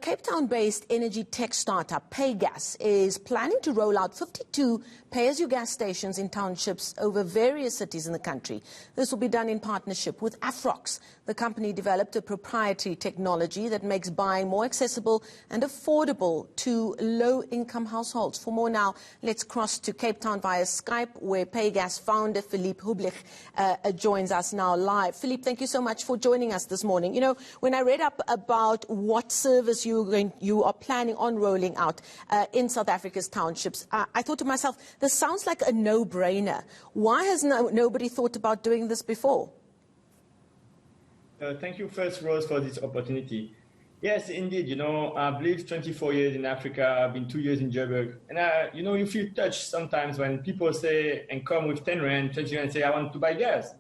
Cape Town-based energy tech startup Paygas is planning to roll out 52 pay-as-you-gas stations in townships over various cities in the country. This will be done in partnership with Afrox. The company developed a proprietary technology that makes buying more accessible and affordable to low-income households. For more now, let's cross to Cape Town via Skype, where Paygas founder Phillippe Hoeblich joins us now live. Phillippe, thank you so much for joining us this morning. You know, when I read up about what service you are planning on rolling out in South Africa's townships, I thought to myself, this sounds like a no-brainer. Why has nobody thought about doing this before? Thank you first, Rose, for this opportunity. Yes, indeed. You know, I've lived 24 years in Africa. I've been 2 years in Joburg. And, you know, you feel touched sometimes when people say and come with 10 rand, 20 rand and say, I want to buy gas.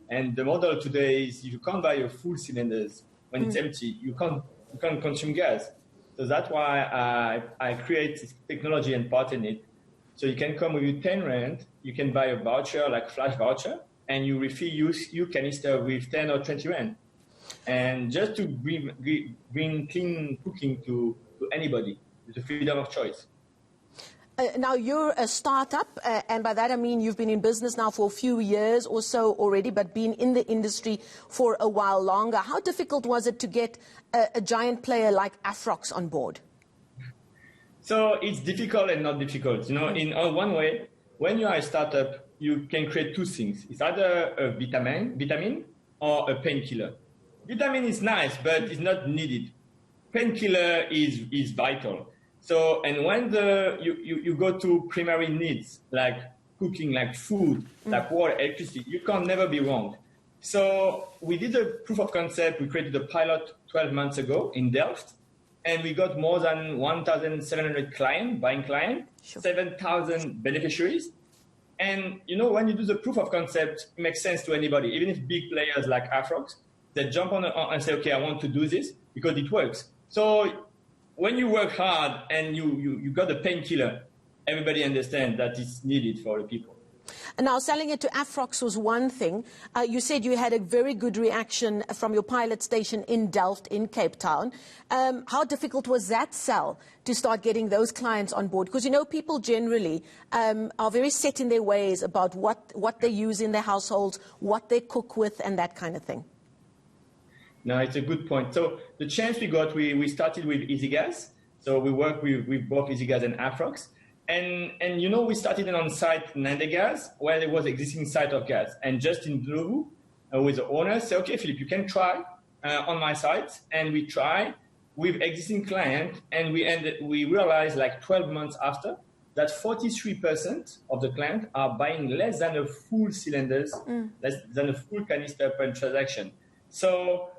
And the model today is you can't buy your full cylinders when it's empty. You can't consume gas. So that's why I create this technology and patent it. So you can come with 10 rand, you can buy a voucher, like flash voucher, and you refill your canister with 10 or 20 rand. And just to bring clean cooking to anybody with the freedom of choice. Now, you're a startup, and by that I mean you've been in business now for a few years or so already, but been in the industry for a while longer. How difficult was it to get a giant player like Afrox on board? So it's difficult and not difficult. You know, in one way, when you are a startup, you can create two things. It's either a vitamin or a painkiller. Vitamin is nice, but it's not needed. Painkiller is vital. So, and when you go to primary needs, like cooking, like food, like water, electricity, you can never be wrong. So we did a proof of concept. We created a pilot 12 months ago in Delft, and we got more than 1,700 buying clients, 7,000 beneficiaries. And, you know, when you do the proof of concept, it makes sense to anybody, even if big players like Afrox, that jump on and say, okay, I want to do this because it works. So when you work hard and you got a painkiller, everybody understands that it's needed for the people. And now, selling it to Afrox was one thing. You said you had a very good reaction from your pilot station in Delft in Cape Town. How difficult was that sell to start getting those clients on board? Because, you know, people generally are very set in their ways about what they use in their households, what they cook with, and that kind of thing. No, it's a good point. So the chance we got, we started with EasyGas. So we work with both EasyGas and Afrox. And you know, we started an on-site Nandegas where there was existing site of gas. And Justin Blue, with the owner, said, okay, Phillippe, you can try on my site. And we try with existing client. And we realized like 12 months after that 43% of the client are buying less than a full cylinders, less than a full canister per transaction. So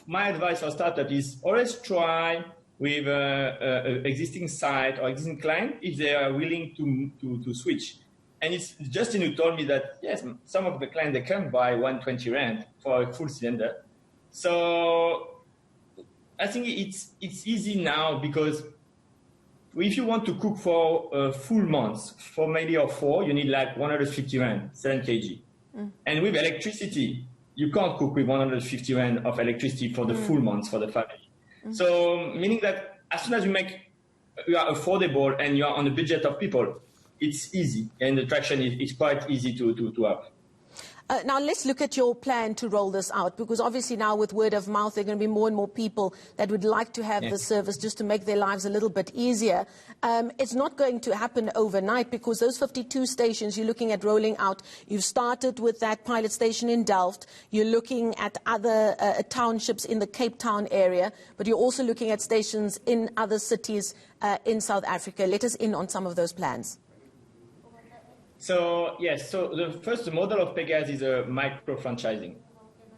my advice for startup is always try with an existing site or existing client if they are willing to switch. And it's Justin who told me that, yes, some of the clients, they can buy 120 rand for a full cylinder. So I think it's easy now because if you want to cook for a full month, for maybe or 4, you need like 150 rand, 7 kg. And with electricity, you can't cook with 150 rand of electricity for the full month for the family. So meaning that as soon as you are affordable and you are on the budget of people, it's easy, and the traction is quite easy to have. Now, let's look at your plan to roll this out, because obviously now with word of mouth, there are going to be more and more people that would like to have this service just to make their lives a little bit easier. It's not going to happen overnight because those 52 stations you're looking at rolling out, you've started with that pilot station in Delft, you're looking at other townships in the Cape Town area, but you're also looking at stations in other cities in South Africa. Let us in on some of those plans. So, yes, so the model of Paygas is a micro-franchising,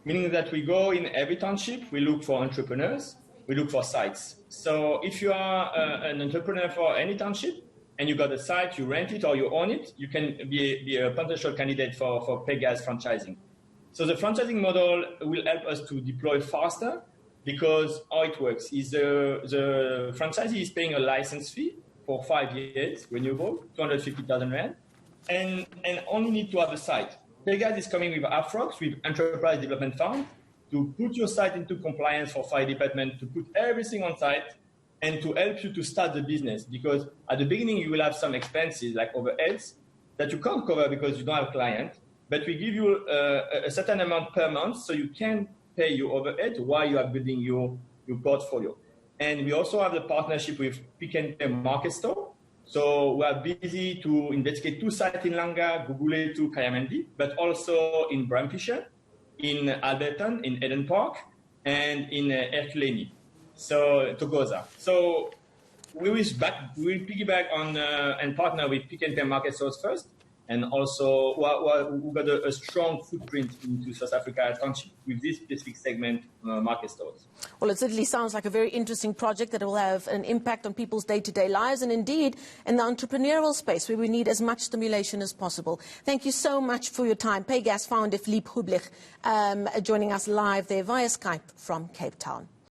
meaning that we go in every township, we look for entrepreneurs, we look for sites. So if you are an entrepreneur for any township and you got a site, you rent it or you own it, you can be a potential candidate for Paygas franchising. So the franchising model will help us to deploy faster because how it works is the franchisee is paying a license fee for 5 years, renewable, 250,000 rand. And only need to have a site. Paygas is coming with Afrox, with Enterprise Development Fund, to put your site into compliance for fire department, to put everything on site, and to help you to start the business. Because at the beginning, you will have some expenses like overheads that you can't cover because you don't have a client. But we give you a certain amount per month so you can pay your overhead while you are building your portfolio. And we also have the partnership with Pick and Pay Market Store. So we are busy to investigate 2 sites in Langa, Gugule to Kayamendi, but also in Bramfisher, in Alberton, in Eden Park, and in Erkuleni, so Togoza. So we will piggyback on and partner with Pick and Pay Market Stores first, and also we got a strong footprint into South Africa township with this specific segment market stores. Well, it certainly sounds like a very interesting project that will have an impact on people's day-to-day lives, and indeed in the entrepreneurial space where we need as much stimulation as possible. Thank you so much for your time. Paygas founder Phillippe Hoeblich joining us live there via Skype from Cape Town.